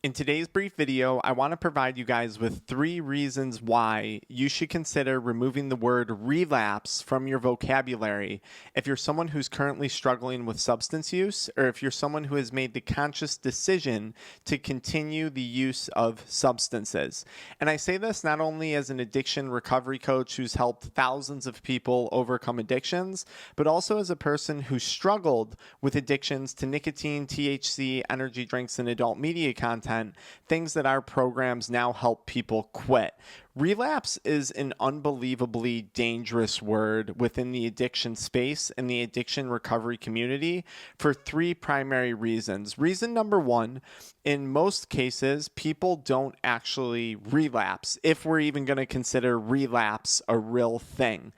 In today's brief video, I want to provide you guys with 3 reasons why you should consider removing the word relapse from your vocabulary if you're someone who's currently struggling with substance use, or if you're someone who has made the conscious decision to continue the use of substances. And I say this not only as an addiction recovery coach who's helped thousands of people overcome addictions, but also as a person who struggled with addictions to nicotine, THC, energy drinks, and adult media content. Things that our programs now help people quit. Relapse is an unbelievably dangerous word within the addiction space and the addiction recovery community for 3 primary reasons. Reason number 1, in most cases, people don't actually relapse, if we're even going to consider relapse a real thing.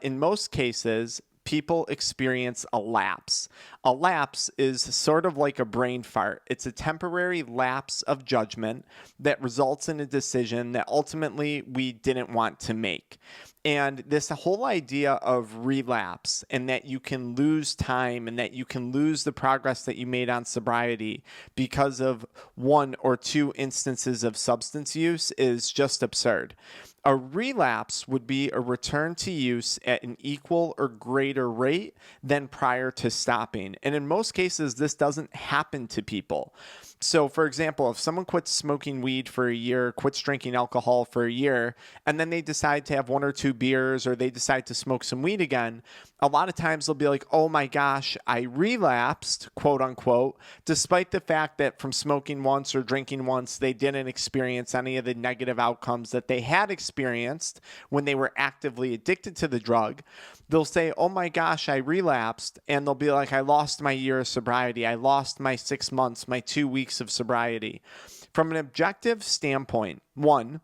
In most cases, people experience a lapse. A lapse is sort of like a brain fart. It's a temporary lapse of judgment that results in a decision that ultimately we didn't want to make. And this whole idea of relapse and that you can lose time and that you can lose the progress that you made on sobriety because of 1 or 2 instances of substance use is just absurd. A relapse would be a return to use at an equal or greater rate than prior to stopping. And in most cases, this doesn't happen to people. So, for example, if someone quits smoking weed for a year, quits drinking alcohol for a year, and then they decide to have 1 or 2 beers, or they decide to smoke some weed again, a lot of times they'll be like, oh my gosh, I relapsed, quote unquote, despite the fact that from smoking once or drinking once, they didn't experience any of the negative outcomes that they had experienced when they were actively addicted to the drug. They'll say, oh my gosh, I relapsed. And they'll be like, I lost my year of sobriety. I lost my 6 months, my 2 weeks of sobriety. From an objective standpoint, 1,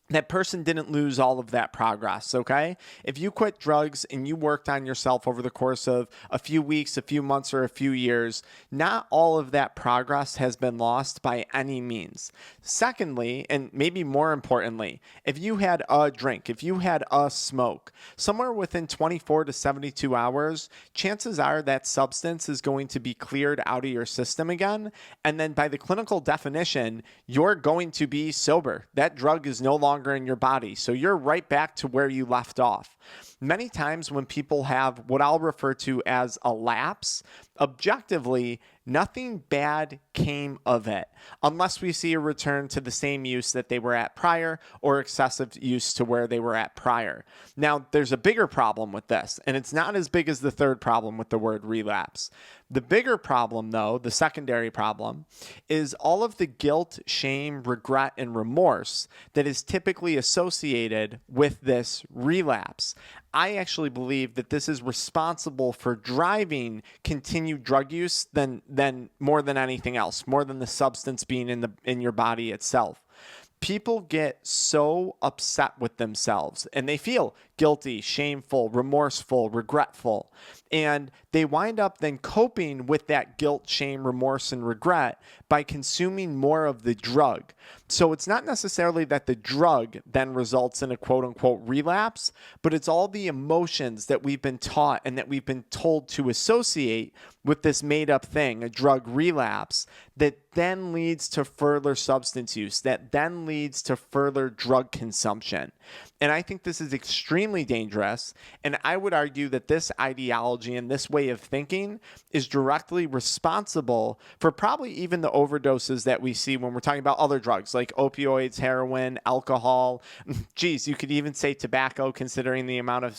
that person didn't lose all of that progress, okay? If you quit drugs and you worked on yourself over the course of a few weeks, a few months, or a few years, not all of that progress has been lost by any means. Secondly, and maybe more importantly, if you had a drink, if you had a smoke, somewhere within 24 to 72 hours, chances are that substance is going to be cleared out of your system again. And then by the clinical definition, you're going to be sober. That drug is no longer in your body. So you're right back to where you left off. Many times when people have what I'll refer to as a lapse, objectively, nothing bad came of it, unless we see a return to the same use that they were at prior or excessive use to where they were at prior. Now, there's a bigger problem with this, and it's not as big as the third problem with the word relapse. The bigger problem, though, the secondary problem, is all of the guilt, shame, regret, and remorse that is typically associated with this relapse. I actually believe that this is responsible for driving continued drug use than more than anything else, more than the substance being in your body itself. People get so upset with themselves and they feel guilty, shameful, remorseful, regretful, and they wind up then coping with that guilt, shame, remorse, and regret by consuming more of the drug. So it's not necessarily that the drug then results in a quote unquote relapse, but it's all the emotions that we've been taught and that we've been told to associate with this made up thing, a drug relapse, that then leads to further substance use, that then leads to further drug consumption. And I think this is extremely dangerous. And I would argue that this ideology and this way of thinking is directly responsible for probably even the overdoses that we see when we're talking about other drugs like opioids, heroin, alcohol. Geez, you could even say tobacco, considering the amount of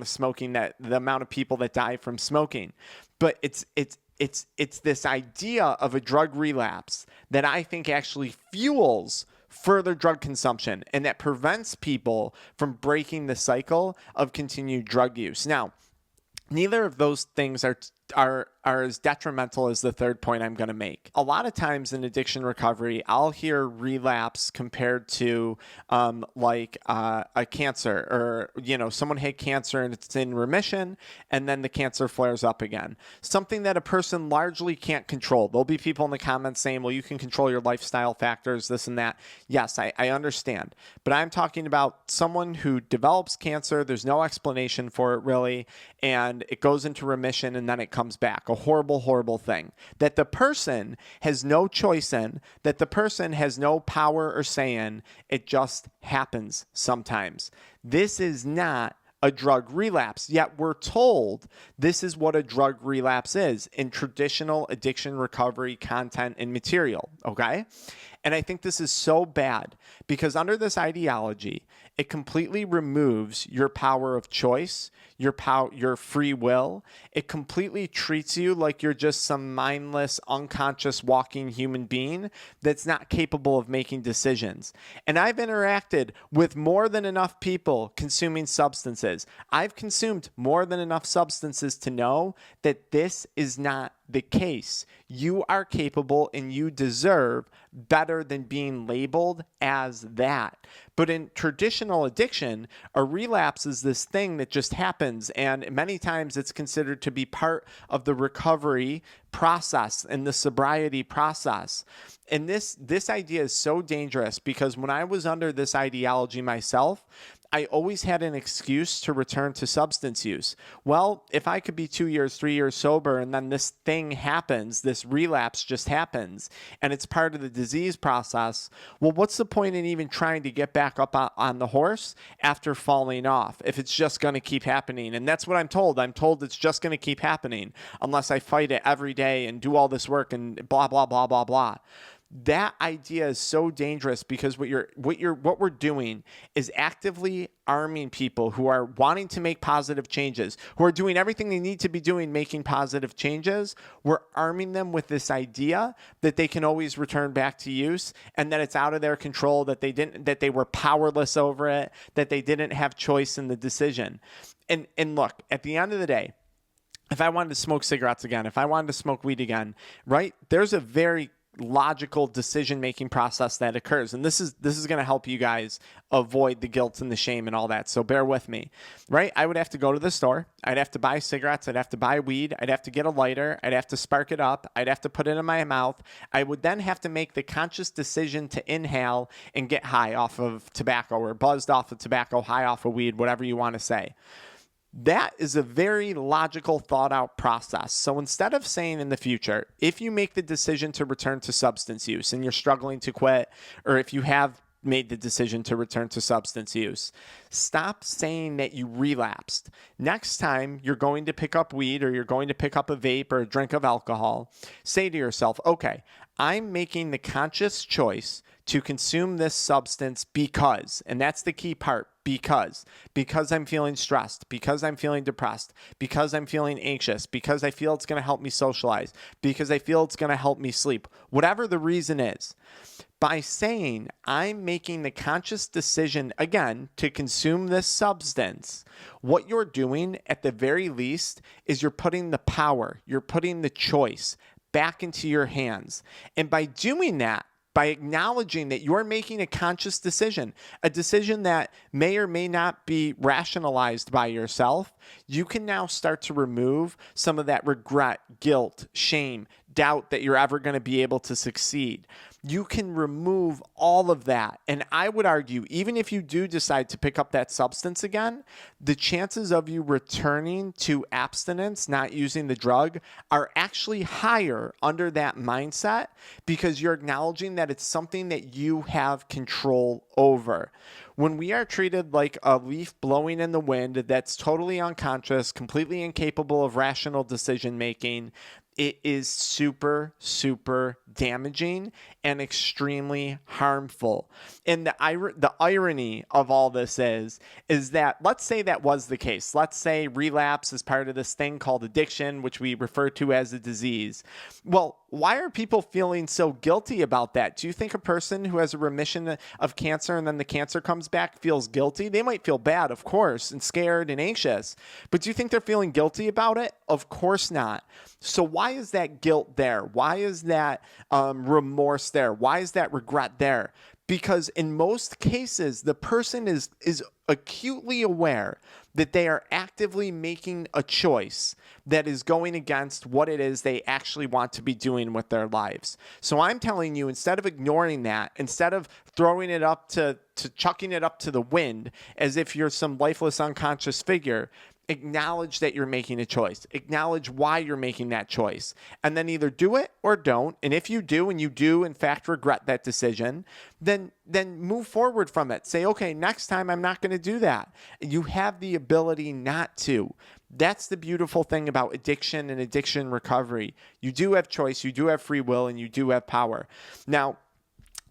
smoking, that the amount of people that die from smoking. But it's this idea of a drug relapse that I think actually fuels further drug consumption and that prevents people from breaking the cycle of continued drug use. Now, neither of those things are as detrimental as the third point I'm going to make. A lot of times in addiction recovery, I'll hear relapse compared to a cancer, or someone had cancer and it's in remission and then the cancer flares up again. Something that a person largely can't control. There'll be people in the comments saying, well, you can control your lifestyle factors, this and that. Yes, I understand. But I'm talking about someone who develops cancer. There's no explanation for it really. And it goes into remission and then it comes back, a horrible, horrible thing that the person has no choice in, that the person has no power or say in. It just happens sometimes. This is not a drug relapse, yet we're told this is what a drug relapse is in traditional addiction recovery content and material, okay? And I think this is so bad because under this ideology, it completely removes your power of choice, your free will. It completely treats you like you're just some mindless, unconscious walking human being that's not capable of making decisions. And I've interacted with more than enough people consuming substances. I've consumed more than enough substances to know that this is not the case. You are capable and you deserve better than being labeled as that. But in traditional addiction, a relapse is this thing that just happens, and many times it's considered to be part of the recovery process and the sobriety process. And this idea is so dangerous because when I was under this ideology myself, I always had an excuse to return to substance use. Well, if I could be 2 years, 3 years sober, and then this thing happens, this relapse just happens, and it's part of the disease process, well, what's the point in even trying to get back up on the horse after falling off if it's just going to keep happening? And that's what I'm told. I'm told it's just going to keep happening unless I fight it every day and do all this work and blah, blah, blah, blah, blah. That idea is so dangerous because what we're doing is actively arming people who are wanting to make positive changes, who are doing everything they need to be doing, making positive changes. We're arming them with this idea that they can always return back to use and that it's out of their control, that they were powerless over it, that they didn't have choice in the decision. And look, at the end of the day, if I wanted to smoke cigarettes again, if I wanted to smoke weed again, right? There's a very logical decision-making process that occurs. And this is going to help you guys avoid the guilt and the shame and all that. So bear with me, right? I would have to go to the store. I'd have to buy cigarettes. I'd have to buy weed. I'd have to get a lighter. I'd have to spark it up. I'd have to put it in my mouth. I would then have to make the conscious decision to inhale and get high off of tobacco or buzzed off of tobacco, high off of weed, whatever you want to say. That is a very logical, thought-out process. So instead of saying in the future, if you make the decision to return to substance use and you're struggling to quit, or if you have made the decision to return to substance use, stop saying that you relapsed. Next time you're going to pick up weed or you're going to pick up a vape or a drink of alcohol, say to yourself, okay, I'm making the conscious choice to consume this substance because, and that's the key part, because I'm feeling stressed, because I'm feeling depressed, because I'm feeling anxious, because I feel it's going to help me socialize, because I feel it's going to help me sleep, whatever the reason is. By saying I'm making the conscious decision, again, to consume this substance, what you're doing at the very least is you're putting the power, you're putting the choice back into your hands. And by doing that, by acknowledging that you're making a conscious decision, a decision that may or may not be rationalized by yourself, you can now start to remove some of that regret, guilt, shame, doubt that you're ever going to be able to succeed. You can remove all of that. And I would argue, even if you do decide to pick up that substance again, the chances of you returning to abstinence, not using the drug, are actually higher under that mindset because you're acknowledging that it's something that you have control over. When we are treated like a leaf blowing in the wind that's totally unconscious, completely incapable of rational decision making, it is super, super damaging and extremely harmful. And the irony of all this is that, let's say that was the case. Let's say relapse is part of this thing called addiction, which we refer to as a disease. Well, why are people feeling so guilty about that? Do you think a person who has a remission of cancer and then the cancer comes back feels guilty? They might feel bad, of course, and scared and anxious. But do you think they're feeling guilty about it? Of course not. So why is that guilt there? Why is that remorse there? Why is that regret there? Because in most cases, the person is acutely aware that they are actively making a choice that is going against what it is they actually want to be doing with their lives. So I'm telling you, instead of ignoring that, instead of throwing it up to chucking it up to the wind as if you're some lifeless unconscious figure, acknowledge that you're making a choice, acknowledge why you're making that choice, and then either do it or don't. And if you do, and you do in fact regret that decision, then move forward from it. Say, okay, next time I'm not going to do that. You have the ability not to. That's the beautiful thing about addiction and addiction recovery. You do have choice, you do have free will, and you do have power. Now,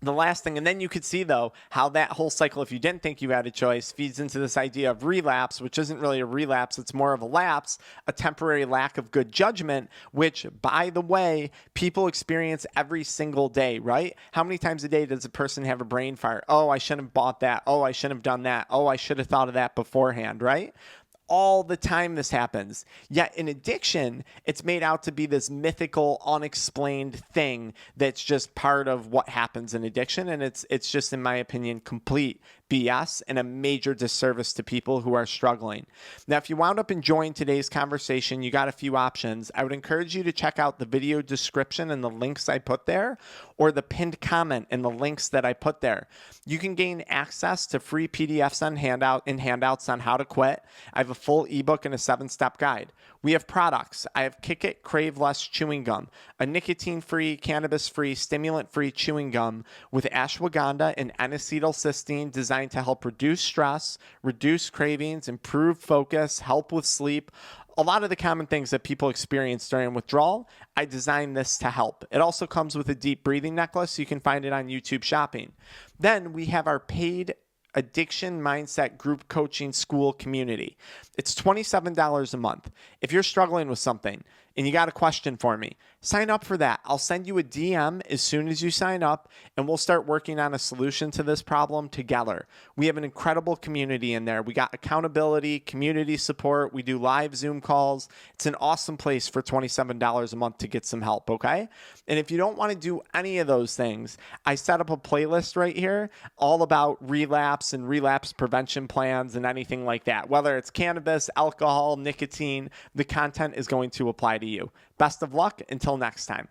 the last thing, and then you could see, though, how that whole cycle, if you didn't think you had a choice, feeds into this idea of relapse, which isn't really a relapse. It's more of a lapse, a temporary lack of good judgment, which, by the way, people experience every single day, right? How many times a day does a person have a brain fart? Oh, I shouldn't have bought that. Oh, I shouldn't have done that. Oh, I should have thought of that beforehand, right? All the time this happens. Yet in addiction, it's made out to be this mythical, unexplained thing that's just part of what happens in addiction. And it's just, in my opinion, complete BS and a major disservice to people who are struggling. Now, if you wound up enjoying today's conversation, you got a few options. I would encourage you to check out the video description and the links I put there, or the pinned comment and the links that I put there. You can gain access to free PDFs and handouts on how to quit. I have a full ebook and a 7-step guide. We have products. I have Kick It Crave Less chewing gum, a nicotine-free, cannabis-free, stimulant-free chewing gum with ashwagandha and N-acetylcysteine designed to help reduce stress, reduce cravings, improve focus, help with sleep. A lot of the common things that people experience during withdrawal, I designed this to help. It also comes with a deep breathing necklace. You can find it on YouTube Shopping. Then we have our paid Addiction Mindset Group Coaching School community. It's $27 a month. If you're struggling with something and you got a question for me, sign up for that. I'll send you a DM as soon as you sign up, and we'll start working on a solution to this problem together. We have an incredible community in there. We got accountability, community support. We do live Zoom calls. It's an awesome place for $27 a month to get some help, okay? And if you don't want to do any of those things, I set up a playlist right here all about relapse and relapse prevention plans and anything like that. Whether it's cannabis, alcohol, nicotine, the content is going to apply to you. Best of luck until next time.